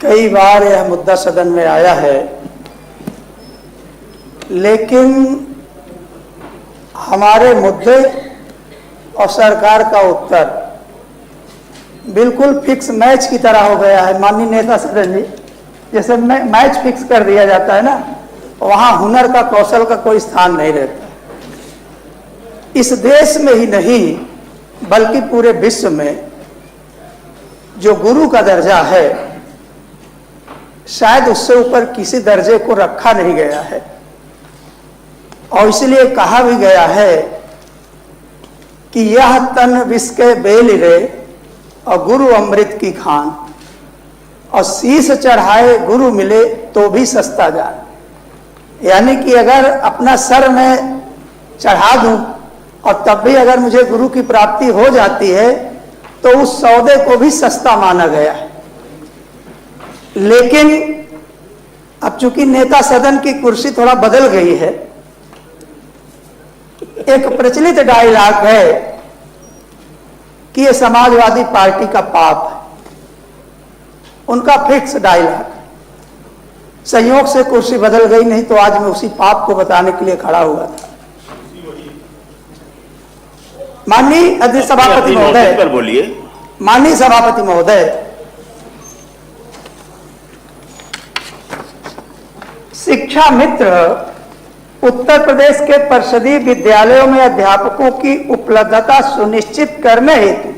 कई बार यह मुद्दा सदन में आया है, लेकिन हमारे मुद्दे और सरकार का उत्तर बिल्कुल फिक्स मैच की तरह हो गया है। माननीय नेता सदन जी, जैसे मैच फिक्स कर दिया जाता है ना, वहां हुनर का, कौशल का कोई स्थान नहीं रहता। इस देश में ही नहीं बल्कि पूरे विश्व में जो गुरु का दर्जा है, शायद उससे ऊपर किसी दर्जे को रखा नहीं गया है। और इसलिए कहा भी गया है कि यह तन विष के बेल रे और गुरु अमृत की खान, और शीश चढ़ाए गुरु मिले तो भी सस्ता जान। यानी कि अगर अपना सर में चढ़ा दूं और तब भी अगर मुझे गुरु की प्राप्ति हो जाती है तो उस सौदे को भी सस्ता माना गया है। लेकिन अब चूंकि नेता सदन की कुर्सी थोड़ा बदल गई है, एक प्रचलित डायलॉग है कि ये समाजवादी पार्टी का पाप है, उनका फिक्स डायलॉग। संयोग से कुर्सी बदल गई, नहीं तो आज मैं उसी पाप को बताने के लिए खड़ा हुआ था। माननीय अध्यक्ष सभापति महोदय, बोलिए। माननीय सभापति महोदय, शिक्षा मित्र उत्तर प्रदेश के परिषदीय विद्यालयों में अध्यापकों की उपलब्धता सुनिश्चित करने हेतु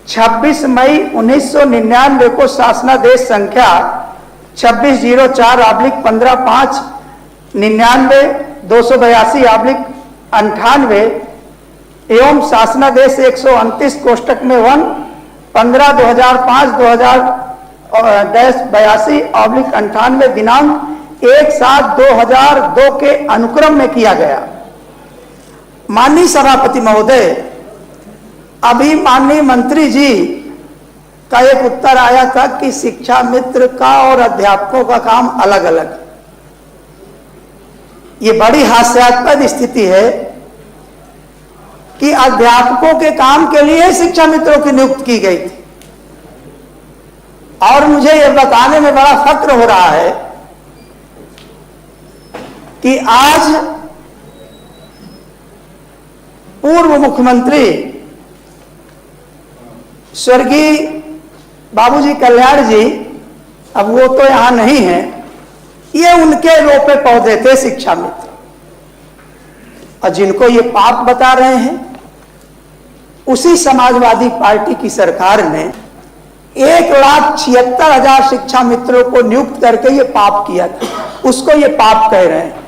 26 मई 1999 को शासनादेश संख्या 2604/15/599 282/98 एवं शासनादेश 129 कोष्टक में 15/2005/82/98 दिनांक 1/7/2002 के अनुक्रम में किया गया। माननीय सभापति महोदय, अभी माननीय मंत्री जी का एक उत्तर आया था कि शिक्षा मित्र का और अध्यापकों का काम अलग अलग। ये बड़ी हास्यास्पद स्थिति है कि अध्यापकों के काम के लिए शिक्षा मित्रों की नियुक्ति की गई थी। और मुझे यह बताने में बड़ा फक्र हो रहा है कि आज पूर्व मुख्यमंत्री स्वर्गीय बाबूजी कल्याण जी, अब वो तो यहां नहीं है, ये उनके रोपे पौधे थे शिक्षा मित्र। और जिनको ये पाप बता रहे हैं, उसी समाजवादी पार्टी की सरकार ने 1,76,000 शिक्षा मित्रों को नियुक्त करके ये पाप किया था। उसको ये पाप कह रहे हैं।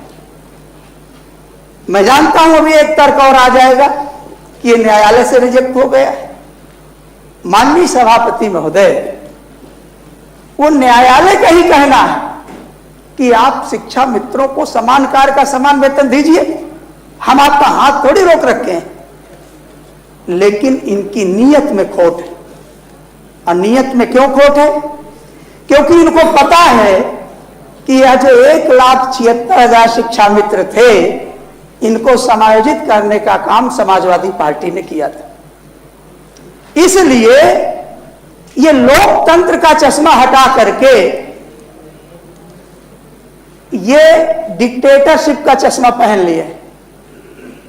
मैं जानता हूं अभी एक तर्क और आ जाएगा कि ये न्यायालय से रिजेक्ट हो गया है। माननीय सभापति महोदय, वो न्यायालय का ही कहना है कि आप शिक्षा मित्रों को समान कार्य का समान वेतन दीजिए, हम आपका हाथ थोड़ी रोक रखे हैं। लेकिन इनकी नीयत में खोट है। और नीयत में क्यों खोट है? क्योंकि इनको पता है कि यह जो 1,76,000 शिक्षा मित्र थे, इनको समायोजित करने का काम समाजवादी पार्टी ने किया था। इसलिए ये लोकतंत्र का चश्मा हटा करके ये डिक्टेटरशिप का चश्मा पहन लिए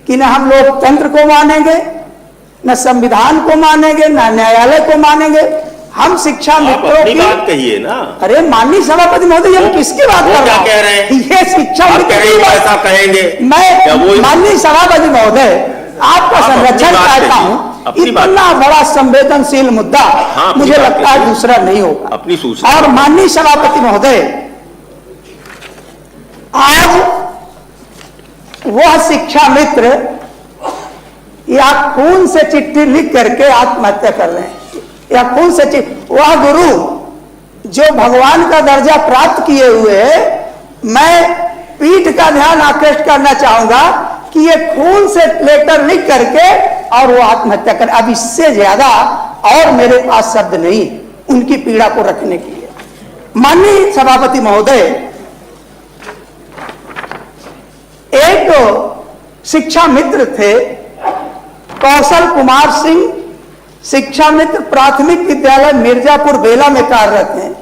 कि न हम लोकतंत्र को मानेंगे, न संविधान को मानेंगे, न न्यायालय को मानेंगे। हम शिक्षा मित्रों की बात कहिए ना। अरे माननीय सभापति महोदय, हम किसकी बात कर रहे हैं? ये शिक्षा मित्र ऐसा कहेंगे। मैं माननीय सभापति महोदय, आपका संरक्षण चाहता हूं। इतना बड़ा संवेदनशील मुद्दा मुझे लगता है दूसरा नहीं होगा। अपनी सूचना। और माननीय सभापति महोदय, आज वह शिक्षा मित्र या खून से चिट्ठी लिख करके आत्महत्या कर रहे हैं, या खून से वह गुरु जो भगवान का दर्जा प्राप्त किए हुए, मैं पीठ का ध्यान आकृष्ट करना चाहूंगा कि ये खून से लेटर लिख करके और वो आत्महत्या कर। अब इससे ज्यादा और मेरे पास शब्द नहीं उनकी पीड़ा को रखने के लिए। माननीय सभापति महोदय, एक शिक्षा मित्र थे कौशल कुमार सिंह, शिक्षा मित्र प्राथमिक विद्यालय मिर्जापुर बेला में कार्यरत हैं।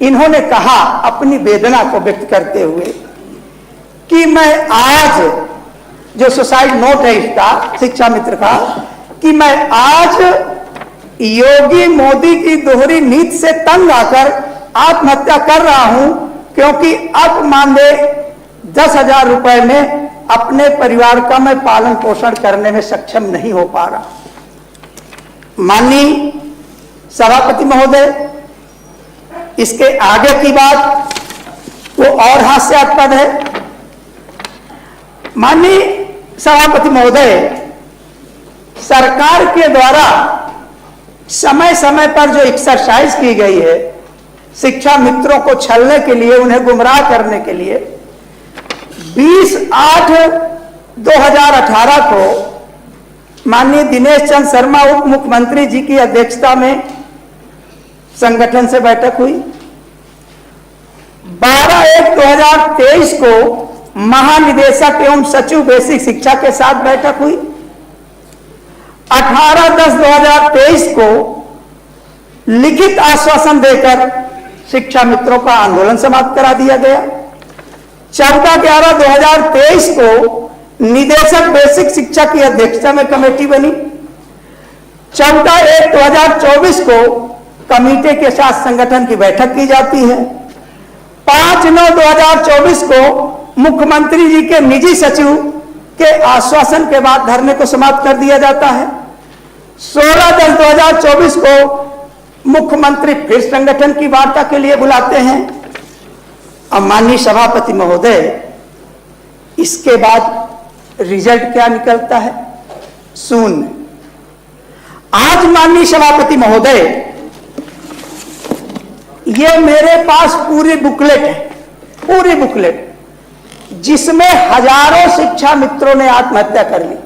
इन्होंने कहा अपनी वेदना को व्यक्त करते हुए कि मैं आज, जो सुसाइड नोट है इसका, शिक्षा मित्र का, कि मैं आज योगी मोदी की दोहरी नीति से तंग आकर आत्महत्या कर रहा हूं, क्योंकि अब मानदेय 10,000 रुपए में अपने परिवार का मैं पालन पोषण करने में सक्षम नहीं हो पा रहा। माननीय सभापति महोदय, इसके आगे की बात वो और हास्यास्पद है। माननीय सभापति महोदय, सरकार के द्वारा समय समय पर जो एक्सरसाइज की गई है शिक्षा मित्रों को छलने के लिए, उन्हें गुमराह करने के लिए, 20/8/2018 को माननीय दिनेश चंद्र शर्मा उप मुख्यमंत्री जी की अध्यक्षता में संगठन से बैठक हुई। 12/1/2023 को महानिदेशक एवं सचिव बेसिक शिक्षा के साथ बैठक हुई। 18/10/2023 को लिखित आश्वासन देकर शिक्षा मित्रों का आंदोलन समाप्त करा दिया गया। 14/11/2023 को निदेशक बेसिक शिक्षा की अध्यक्षता में कमेटी बनी। 14/1/2024 को कमेटी के साथ संगठन की बैठक की जाती है। 5/9/2024 को मुख्यमंत्री जी के निजी सचिव के आश्वासन के बाद धरने को समाप्त कर दिया जाता है। 16/10/2024 को मुख्यमंत्री फिर संगठन की वार्ता के लिए बुलाते हैं। अब माननीय सभापति महोदय, इसके बाद रिजल्ट क्या निकलता है? शून्य। आज माननीय सभापति महोदय, ये मेरे पास पूरी बुकलेट है, पूरी बुकलेट, जिसमें हजारों शिक्षा मित्रों ने आत्महत्या कर ली।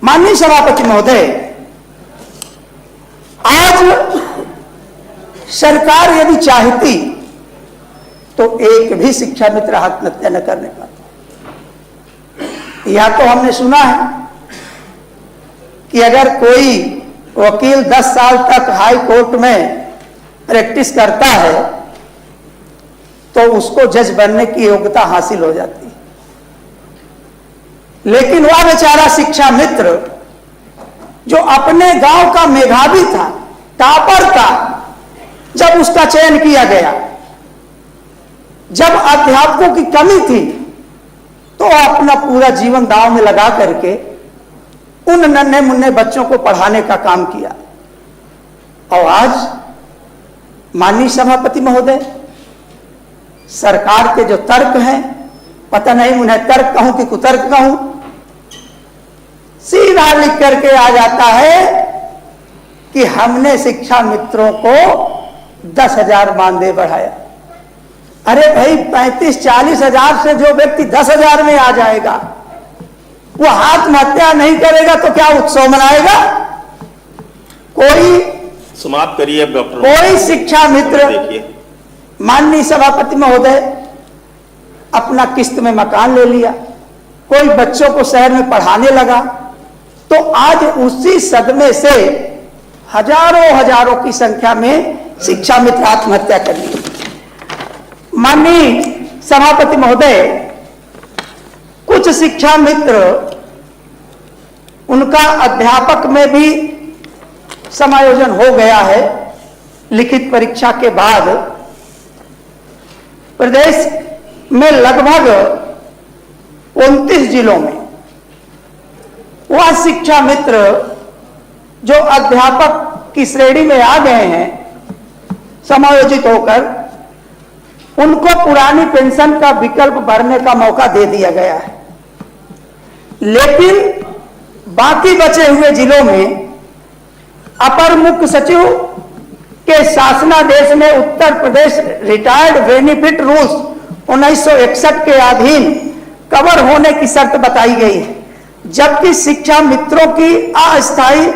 माननीय सभापति महोदय, आज सरकार यदि चाहती तो एक भी शिक्षा मित्र आत्महत्या न करने पाता। यह तो हमने सुना है कि अगर कोई वकील 10 साल तक हाई कोर्ट में प्रैक्टिस करता है तो उसको जज बनने की योग्यता हासिल हो जाती है, लेकिन वह बेचारा शिक्षा मित्र जो अपने गांव का मेधावी था, टॉपर था, जब उसका चयन किया गया, जब अध्यापकों की कमी थी, तो अपना पूरा जीवन दांव में लगा करके उन नन्हे मुन्ने बच्चों को पढ़ाने का काम किया। और आज माननीय सभापति महोदय, सरकार के जो तर्क हैं, पता नहीं उन्हें तर्क कहूं कि कुतर्क कहूं, सीधा लिख करके आ जाता है कि हमने शिक्षा मित्रों को 10,000 मानदेय बढ़ाया। अरे भाई, 35-40 हजार से जो व्यक्ति 10,000 में आ जाएगा, वो आत्महत्या नहीं करेगा तो क्या उत्सव मनाएगा? कोई समाप्त करिए डॉक्टर। कोई शिक्षा मित्र, माननीय सभापति महोदय, अपना किस्त में मकान ले लिया, कोई बच्चों को शहर में पढ़ाने लगा, तो आज उसी सदमे से हजारों की संख्या में शिक्षा मित्र आत्महत्या कर लिए। माननीय सभापति महोदय, कुछ शिक्षा मित्र, उनका अध्यापक में भी समायोजन हो गया है। लिखित परीक्षा के बाद प्रदेश में लगभग 29 जिलों में वह शिक्षा मित्र जो अध्यापक की श्रेणी में आ गए हैं समायोजित होकर, उनको पुरानी पेंशन का विकल्प भरने का मौका दे दिया गया है। लेकिन बाकी बचे हुए जिलों में अपर मुख्य सचिव के शासनादेश में Uttar Pradesh retired benefit rules 1961 के अधीन कवर होने की शर्त बताई गई है, जबकि शिक्षा मित्रों की अस्थायी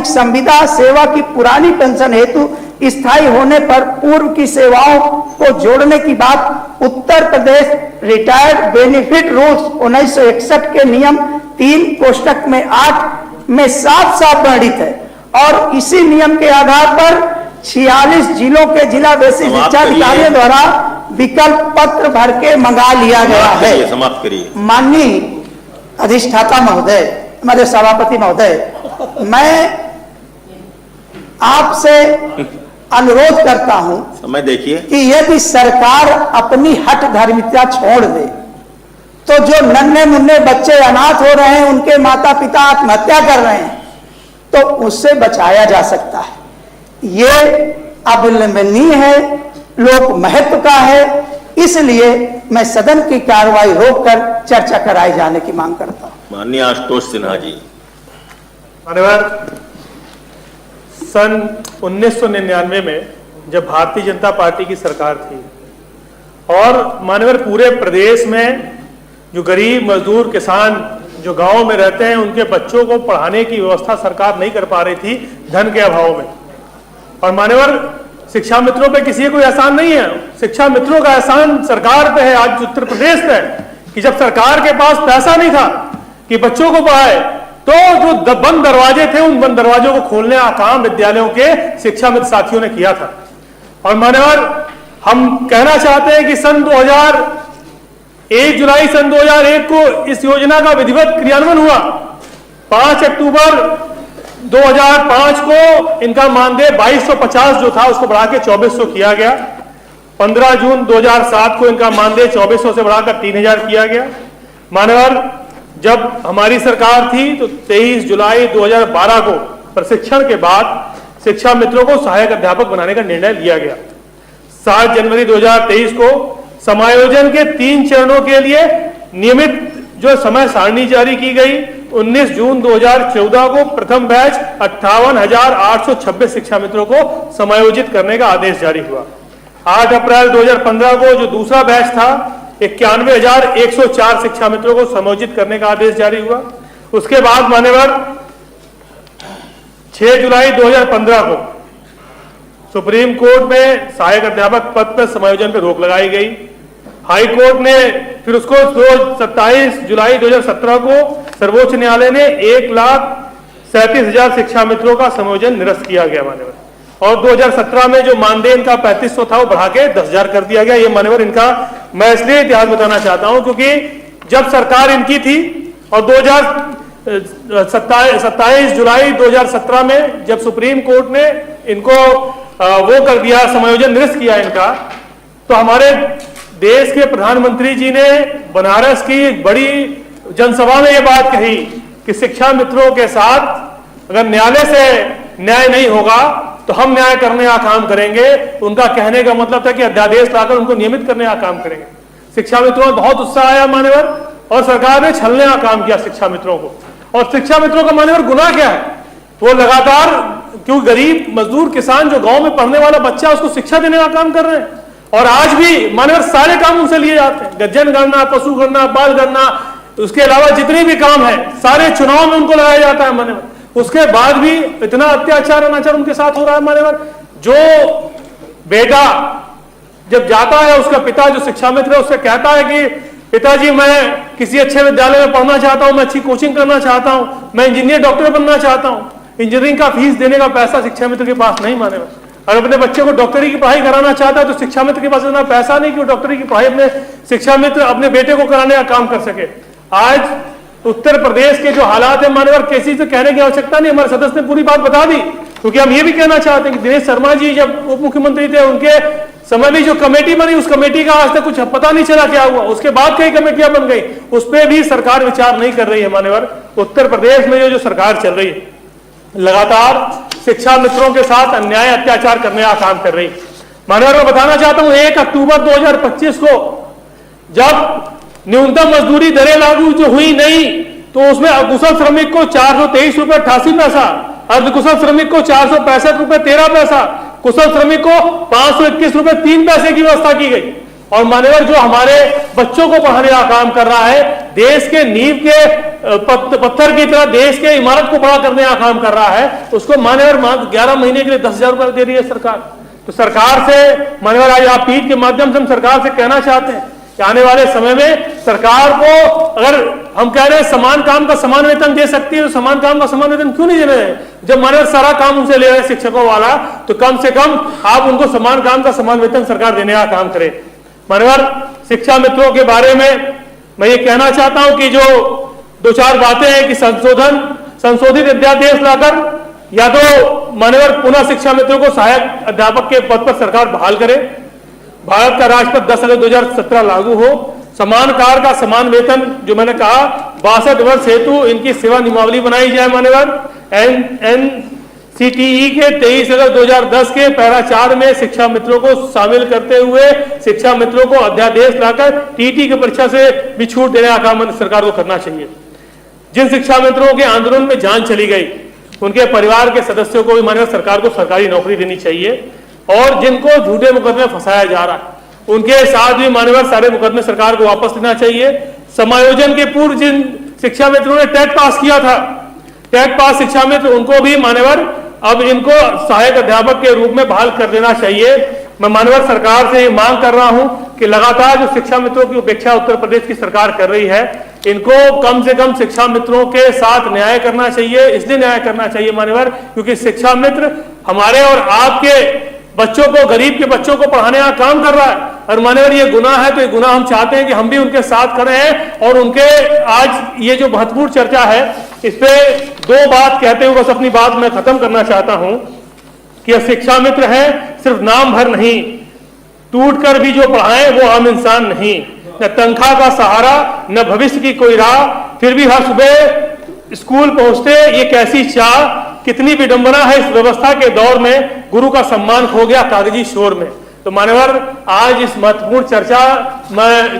संविदा सेवा की पुरानी पेंशन हेतु स्थायी होने पर पूर्व की सेवाओं को जोड़ने की बात Uttar Pradesh retired benefit rules 1961 के नियम 3 कोष्टक में 8 में साफ वर्णित है। और इसी नियम के आधार पर 46 जिलों के जिला बेसिक समाप्त शिक्षा करिए। अधिकारियों द्वारा विकल्प पत्र भर के मंगा लिया गया है। समाप्त करिए। माननीय अधिष्ठाता महोदय, हमारे सभापति महोदय, मैं आपसे अनुरोध करता हूं समय देखिए। कि यदि सरकार अपनी हठ धर्मिता छोड़ दे तो जो नन्हे मुन्ने बच्चे अनाथ हो रहे हैं, उनके माता पिता आत्महत्या कर रहे हैं, तो उससे बचाया जा सकता है। ये अविलंबनीय है, लोक महत्व का है, इसलिए मैं सदन की कार्रवाई रोककर चर्चा कराए जाने की मांग करता हूं। माननीय आशुतोष सिन्हा जी। मान्यवर, सन 1999 में जब भारतीय जनता पार्टी की सरकार थी और मान्यवर पूरे प्रदेश में जो गरीब मजदूर किसान जो गांव में रहते हैं, उनके बच्चों को पढ़ाने की व्यवस्था सरकार नहीं कर पा रही थी धन के अभाव में। और मान्यवर, शिक्षा मित्रों पे किसी कोई एहसान नहीं है, शिक्षा मित्रों का एहसान सरकार पे है, आज उत्तर प्रदेश पे है कि जब सरकार के पास पैसा नहीं था कि बच्चों को पढ़ाए, तो जो बंद दरवाजे थे, उन बंद दरवाजों को खोलने का काम विद्यालयों के शिक्षा मित्र साथियों ने किया था। और मान्यवर, हम कहना चाहते हैं कि सन 1 जुलाई सन 2001 को इस योजना का विधिवत क्रियान्वयन हुआ। 5 अक्टूबर 2005 को इनका मानदेय 2250 जो था उसको बढ़ा के 2400 किया गया। 15 जून 2007 को इनका मानदेय 2400 से बढ़ाकर 3000 किया गया। मान्यवर, जब हमारी सरकार थी तो 23 जुलाई 2012 को प्रशिक्षण के बाद शिक्षा मित्रों को सहायक अध्यापक बनाने का निर्णय लिया गया। 7 जनवरी 2023 को समायोजन के 3 चरणों के लिए नियमित जो समय सारणी जारी की गई। 19 जून 2014 को प्रथम बैच 58,826 शिक्षा मित्रों को समायोजित करने का आदेश जारी हुआ। 8 अप्रैल 2015 को जो दूसरा बैच था 91,104 शिक्षा मित्रों को समायोजित करने का आदेश जारी हुआ। उसके बाद मान्यवर 6 जुलाई 2015 को सुप्रीम कोर्ट में सहायक अध्यापक पद पर समायोजन पर रोक लगाई गई। हाई कोर्ट ने फिर उसको 27 जुलाई 2017 को सर्वोच्च न्यायालय ने 1,37,000 शिक्षा मित्रों का समायोजन निरस्त किया गया मान्यवर। और 2017 में जो मानदेय इनका 3500 था वो बढ़ा के 10,000 कर दिया गया। ये मान्यवर इनका मैं इसलिए इतिहास बताना चाहता हूं क्योंकि जब सरकार इनकी थी और 27 जुलाई 2017 में जब सुप्रीम कोर्ट ने इनको वो कर दिया, समायोजन निरस्त किया इनका, तो हमारे देश के प्रधानमंत्री जी ने बनारस की बड़ी जनसभा में ये बात कही कि शिक्षा मित्रों के साथ अगर न्यायालय से न्याय नहीं होगा तो हम न्याय करने का काम करेंगे। उनका कहने का मतलब था कि अध्यादेश लाकर उनको नियमित करने का काम करेंगे। शिक्षा मित्रों में बहुत उत्साह आया मान्यवर, और सरकार ने छलने का काम किया शिक्षा मित्रों को। और शिक्षा मित्रों का मान्यवर गुनाह क्या है? वो लगातार, क्योंकि गरीब मजदूर किसान जो गांव में पढ़ने वाला बच्चा उसको शिक्षा देने का काम कर रहे हैं, और आज भी मान्यवर सारे काम उनसे लिए जाते हैं। गज्जन गणना, पशु गणना, बाल गणना, उसके अलावा जितने भी काम है सारे चुनाव में उनको लगाया जाता है मान्यवर। उसके बाद भी इतना अत्याचार अनाचार उनके साथ हो रहा है मान्यवर। जो बेटा जब जाता है, उसका पिता जो शिक्षा मित्र है उससे कहता है कि पिताजी मैं किसी अच्छे विद्यालय में पढ़ना चाहता हूं, मैं अच्छी कोचिंग करना चाहता हूं, मैं इंजीनियर डॉक्टर बनना चाहता हूं, इंजीनियरिंग का फीस देने का पैसा शिक्षा मित्र के पास नहीं मान्यवर। और अपने बच्चे को डॉक्टरी की पढ़ाई कराना चाहता है तो शिक्षा मित्र के पास इतना पैसा नहीं कि वो डॉक्टरी की पढ़ाई अपने शिक्षा मित्र अपने बेटे को कराने का काम कर सके। आज उत्तर प्रदेश के जो हालात है मान्यवर, किसी से कहने की आवश्यकता नहीं, हमारे सदस्य ने पूरी बात बता दी। क्योंकि हम ये भी कहना चाहते हैं कि दिनेश शर्मा जी जब उप मुख्यमंत्री थे उनके समय में जो कमेटी बनी, उस कमेटी का आज तक कुछ पता नहीं चला क्या हुआ। उसके बाद कई कमेटियां बन गई, उस पर भी सरकार विचार नहीं कर रही है मान्यवर। उत्तर प्रदेश में जो सरकार चल रही है लगातार शिक्षा मित्रों के साथ अन्याय अत्याचार करने का काम कर रही है मान्यवर। मैं बताना चाहता हूं 1 अक्टूबर 2025 को जब न्यूनतम मजदूरी दरें लागू जो हुई नहीं, तो उसमें अकुशल श्रमिक को 423 रुपए 88 पैसा, अर्धकुशल श्रमिक को 465 रुपए 13 पैसा, कुशल श्रमिक को 521 रुपए 3 पैसे की व्यवस्था की गई। और मान्यवर जो हमारे बच्चों को पढ़ाने का काम कर रहा है, देश के नींव के पत्थर की तरह देश के इमारत को बड़ा करने का काम कर रहा है, उसको मान्यवर 11 महीने के लिए 10,000 रुपए दे रही है सरकार। तो सरकार से मान्यवर आज आप पीठ के माध्यम से हम सरकार से कहना चाहते हैं कि आने वाले समय में सरकार को, अगर हम कह रहे हैं समान काम का समान वेतन दे सकती है, तो समान काम का समान वेतन क्यों नहीं दे रहे हैं? जब मानव सारा काम उनसे ले रहे हैं शिक्षकों वाला, तो कम से कम आप उनको समान काम का समान वेतन सरकार देने का काम करे। मानवर शिक्षा मित्रों के बारे में मैं ये कहना चाहता हूं कि जो 2-4 बातें हैं कि संशोधित अध्यादेश लाकर या तो मान्यवर पुनः शिक्षा मित्रों को सहायक अध्यापक के पद पर सरकार बहाल करे, भारत का राष्ट्रपति 10 अगस्त 2017 लागू हो, समान कार्य का समान वेतन, जो मैंने कहा 62 वर्ष हेतु इनकी सेवा नियमावली बनाई जाए। मान्यवर NCTE के 23 अगस्त 2010 के पैरा 4 में शिक्षा मित्रों को शामिल करते हुए शिक्षा मित्रों को अध्यादेश लाकर TT की परीक्षा से भी छूट देने का काम सरकार को करना चाहिए। जिन शिक्षा मित्रों के आंदोलन में जान चली गई, उनके परिवार के सदस्यों को भी मान्यवर सरकार को सरकारी नौकरी देनी चाहिए, और जिनको झूठे मुकदमे फंसाया जा रहा है उनके साथ भी मान्यवर सारे मुकदमे सरकार को वापस लेना चाहिए। समायोजन के पूर्व जिन शिक्षा मित्रों ने टेट पास किया था, टेट पास शिक्षा मित्र, उनको भी मान्यवर अब इनको सहायक अध्यापक के रूप में बहाल कर देना चाहिए। मैं मान्यवर सरकार से मांग कर रहा हूं कि लगातार जो शिक्षा मित्रों की उपेक्षा उत्तर प्रदेश की सरकार कर रही है, इनको कम से कम शिक्षा मित्रों के साथ न्याय करना चाहिए। इसलिए न्याय करना चाहिए मान्यवर क्योंकि शिक्षा मित्र हमारे और आपके बच्चों को, गरीब के बच्चों को पढ़ाने का काम कर रहा है, और मान्यवर ये गुनाह है, तो ये गुनाह हम चाहते हैं कि हम भी उनके साथ खड़े हैं। और उनके आज ये जो महत्वपूर्ण चर्चा है, इस पे 2 बात कहते हुए बस अपनी बात मैं खत्म करना चाहता हूं कि शिक्षा मित्र है सिर्फ नाम भर नहीं, टूट कर भी जो पढ़ाएं वो आम इंसान नहीं, न तनख्वाह का सहारा न भविष्य की कोई राह, फिर भी हर सुबह स्कूल पहुंचते ये कैसी चाह, कितनी विडंबना है इस व्यवस्था के दौर में, गुरु का सम्मान खो गया कागजी शोर में। तो मान्यवर आज इस महत्वपूर्ण चर्चा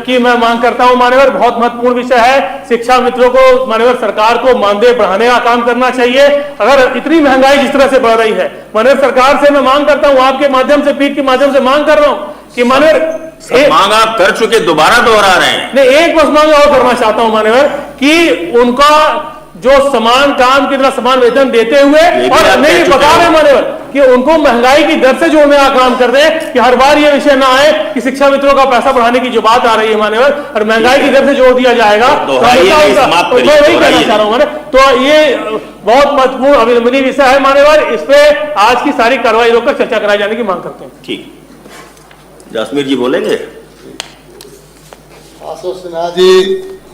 की मैं मांग करता हूं मान्यवर, बहुत महत्वपूर्ण विषय है। शिक्षा मित्रों को मान्यवर सरकार को मानदेय बढ़ाने का काम करना चाहिए। अगर इतनी महंगाई जिस तरह से बढ़ रही है, मान्यवर सरकार से मैं मांग करता हूं, आपके माध्यम से, पीठ के माध्यम से मांग कर रहा हूं कि मान्यवर मांग आप कर चुके, दोबारा दोहरा रहे हैं। नहीं, एक बस मांग और करना चाहता हूं मान्यवर कि उनका जो समान काम की तरह समान वेतन देते हुए, और नहीं बता रहे मान्यवर कि उनको महंगाई की दर से जोड़ने का काम कर दें, कि हर बार ये विषय ना आए कि शिक्षा मित्रों का पैसा बढ़ाने की जो बात आ रही है मान्यवर, और महंगाई की दर से जोड़ दिया जाएगा। तो मैं वही कहना चाह रहा हूँ। तो ये बहुत महत्वपूर्ण अभिनंदनीय विषय है मान्यवर, इस पे आज की सारी कार्रवाई रोककर चर्चा कराई जाने की मांग करते हैं। ठीक, जसमीर जी बोलेंगे। आशुतोष सिन्हा जी,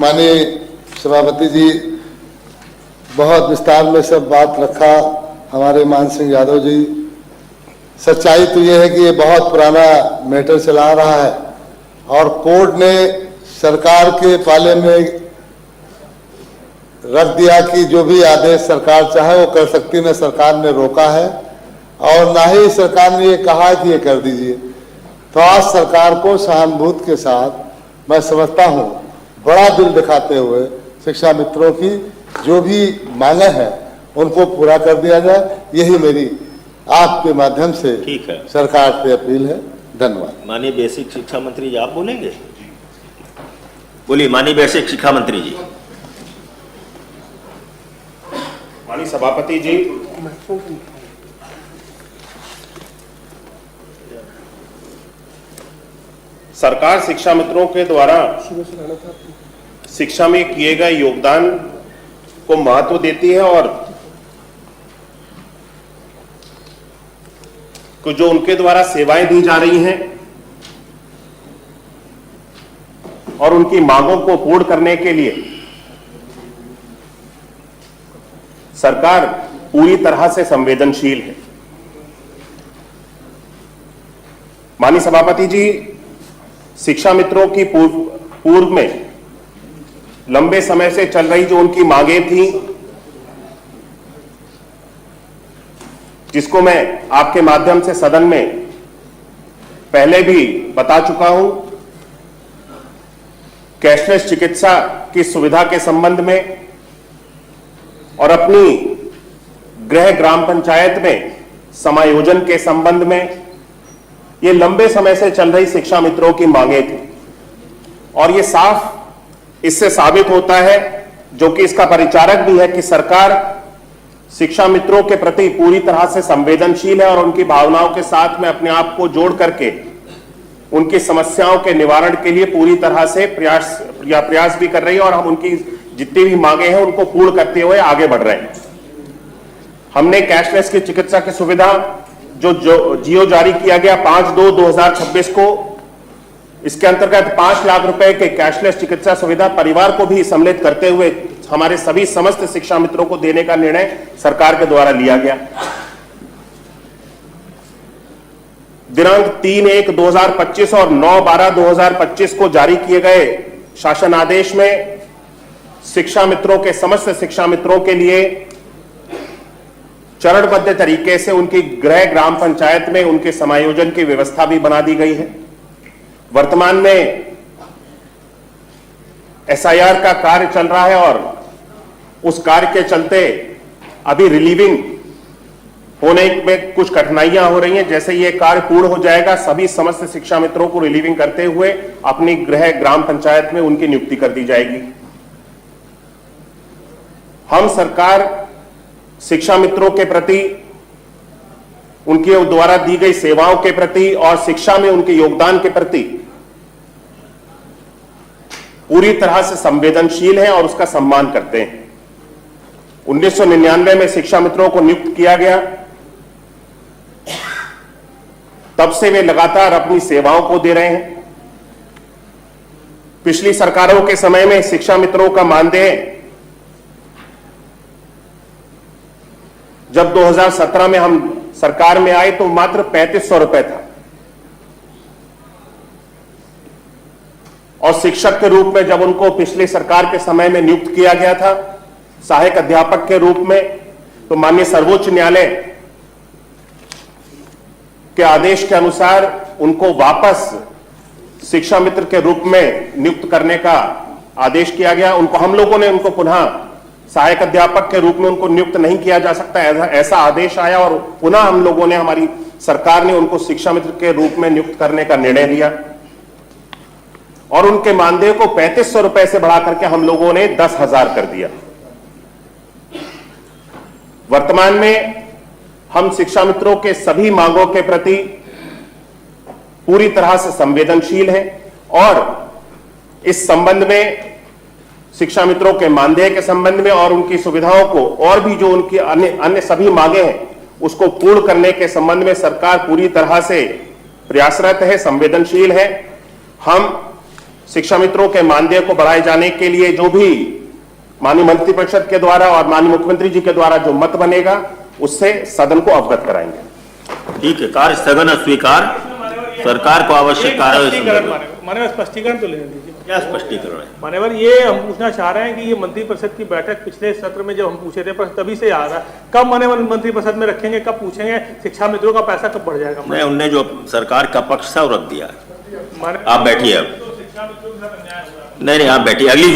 माननीय सभापति जी, बहुत विस्तार में सब बात रखा हमारे मान सिंह यादव जी। सच्चाई तो ये है कि ये बहुत पुराना मैटर चला रहा है, और कोर्ट ने सरकार के पाले में रख दिया कि जो भी आदेश सरकार चाहे वो कर सकती है, न सरकार ने रोका है और ना ही सरकार ने ये कहा कि ये कर दीजिए। तो आज सरकार को सहानुभूति के साथ मैं समझता हूँ बड़ा दिल दिखाते हुए शिक्षा मित्रों की जो भी मांगे हैं उनको पूरा कर दिया जाए, यही मेरी आपके माध्यम से ठीक है सरकार से अपील है। धन्यवाद। माननीय बेसिक शिक्षा मंत्री जी, आप बोलेंगे? बोलिए माननीय बेसिक शिक्षा मंत्री जी। माननीय सभापति जी, सरकार शिक्षा मित्रों के द्वारा शिक्षा में किए गए योगदान को महत्व देती है, और जो उनके द्वारा सेवाएं दी जा रही हैं और उनकी मांगों को पूर्ण करने के लिए सरकार पूरी तरह से संवेदनशील है। माननीय सभापति जी, शिक्षा मित्रों की पूर्व में लंबे समय से चल रही जो उनकी मांगें थी, जिसको मैं आपके माध्यम से सदन में पहले भी बता चुका हूं, कैशलेस चिकित्सा की सुविधा के संबंध में और अपनी गृह ग्राम पंचायत में समायोजन के संबंध में, ये लंबे समय से चल रही शिक्षा मित्रों की मांगें थी, और ये साफ इससे साबित होता है, जो कि इसका परिचारक भी है, कि सरकार शिक्षा मित्रों के प्रति पूरी तरह से संवेदनशील है और उनकी भावनाओं के साथ में अपने आप को जोड़ करके उनकी समस्याओं के निवारण के लिए पूरी तरह से प्रयास भी कर रही है और हम उनकी जितनी भी मांगे हैं उनको पूर्ण करते हुए आगे बढ़ रहे हैं। हमने कैशलेस की चिकित्सा की सुविधा जो जियो जारी किया गया 5/2/2026 को, इसके अंतर्गत 5 लाख रुपए के कैशलेस चिकित्सा सुविधा परिवार को भी सम्मिलित करते हुए हमारे सभी समस्त शिक्षा मित्रों को देने का निर्णय सरकार के द्वारा लिया गया। दिनांक 3/1/2025 और 9/12/2025 को जारी किए गए शासन आदेश में शिक्षा मित्रों के समस्त शिक्षा मित्रों के लिए चरणबद्ध तरीके से उनकी गृह ग्राम पंचायत में उनके समायोजन की व्यवस्था भी बना दी गई है। वर्तमान में एसआईआर का कार्य चल रहा है और उस कार्य के चलते अभी रिलीविंग होने में कुछ कठिनाइयां हो रही हैं। जैसे ये कार्य पूर्ण हो जाएगा, सभी समस्त शिक्षा मित्रों को रिलीविंग करते हुए अपनी गृह ग्राम पंचायत में उनकी नियुक्ति कर दी जाएगी। हम सरकार शिक्षा मित्रों के प्रति, उनके द्वारा दी गई सेवाओं के प्रति और शिक्षा में उनके योगदान के प्रति पूरी तरह से संवेदनशील हैं और उसका सम्मान करते हैं। 1999 में शिक्षा मित्रों को नियुक्त किया गया, तब से वे लगातार अपनी सेवाओं को दे रहे हैं। पिछली सरकारों के समय में शिक्षा मित्रों का मानदेय जब 2017 में हम सरकार में आए तो मात्र 3500 रुपए था और शिक्षक के रूप में जब उनको पिछली सरकार के समय में नियुक्त किया गया था सहायक अध्यापक के रूप में, तो माननीय सर्वोच्च न्यायालय के आदेश के अनुसार उनको वापस शिक्षा मित्र के रूप में नियुक्त करने का आदेश किया गया। उनको हम लोगों ने उनको पुनः सहायक अध्यापक के रूप में उनको नियुक्त नहीं किया जा सकता, ऐसा आदेश आया और पुनः हम लोगों ने, हमारी सरकार ने उनको शिक्षा मित्र के रूप में नियुक्त करने का निर्णय लिया और उनके मानदेय को 3500 रुपए से बढ़ा करके हम लोगों ने 10,000 कर दिया। वर्तमान में हम शिक्षा मित्रों के सभी मांगों के प्रति पूरी तरह से संवेदनशील हैं और इस संबंध में शिक्षा मित्रों के मानदेय के संबंध में और उनकी सुविधाओं को और भी जो उनकी अन्य सभी मांगे हैं उसको पूर्ण करने के संबंध में सरकार पूरी तरह से प्रयासरत है, संवेदनशील है। हम शिक्षा मित्रों के मानदेय को बढ़ाए जाने के लिए जो भी माननीय मंत्रिपरिषद के द्वारा और माननीय मुख्यमंत्री जी के द्वारा जो मत बनेगा उससे सदन को अवगत कराएंगे। ठीक है, कार्य स्थगन स्वीकार। सरकार को आवश्यक कार्य मान्यवर स्पष्टीकरण तो लेने दीजिए। क्या स्पष्टीकरण है मान्यवर, ये हम पूछना चाह रहे हैं कि ये मंत्रिपरिषद की बैठक पिछले सत्र में जब हम पूछे थे तभी से आ रहा है, कब मान्यवर मंत्रिपरिषद में रखेंगे, कब पूछेंगे शिक्षा मित्रों का पैसा कब बढ़ जाएगा? नहीं, उनने जो सरकार का पक्ष था वो रख दिया। आप बैठिए अब। नहीं, आप बैठिए, अगली